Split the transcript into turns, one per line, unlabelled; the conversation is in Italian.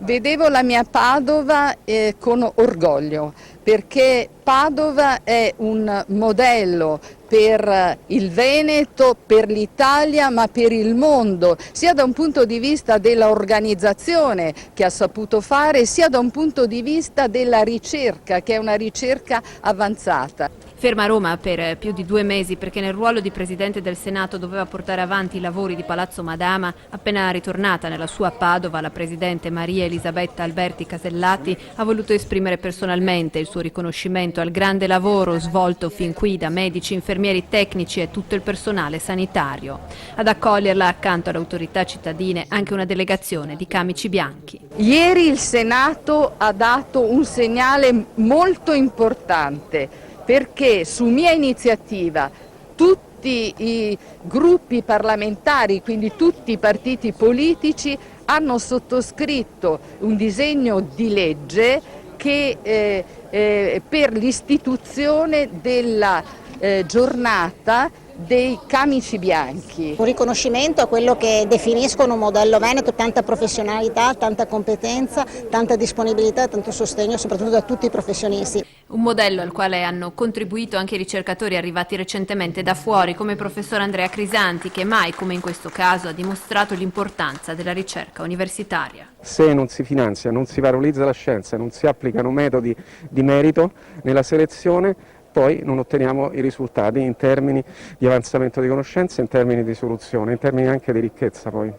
Vedevo la mia Padova con orgoglio, perché Padova è un modello per il Veneto, per l'Italia, ma per il mondo, sia da un punto di vista dell'organizzazione che ha saputo fare, sia da un punto di vista della ricerca, che è una ricerca avanzata.
Ferma a Roma per più di 2 mesi perché nel ruolo di Presidente del Senato doveva portare avanti i lavori di Palazzo Madama. Appena ritornata nella sua Padova, la Presidente Maria Elisabetta Alberti Casellati ha voluto esprimere personalmente il suo riconoscimento al grande lavoro svolto fin qui da medici, infermieri, tecnici e tutto il personale sanitario. Ad accoglierla accanto alle autorità cittadine anche una delegazione di camici bianchi.
Ieri il Senato ha dato un segnale molto importante, perché su mia iniziativa tutti i gruppi parlamentari, quindi tutti i partiti politici, hanno sottoscritto un disegno di legge che, per l'istituzione della giornata dei camici bianchi.
Un riconoscimento a quello che definiscono un modello veneto, tanta professionalità, tanta competenza, tanta disponibilità e tanto sostegno soprattutto da tutti i professionisti.
Un modello al quale hanno contribuito anche i ricercatori arrivati recentemente da fuori, come il professor Andrea Crisanti, che mai come in questo caso ha dimostrato l'importanza della ricerca universitaria.
Se non si finanzia, non si valorizza la scienza, non si applicano metodi di merito nella selezione, poi non otteniamo i risultati in termini di avanzamento di conoscenze, in termini di soluzione, in termini anche di ricchezza poi.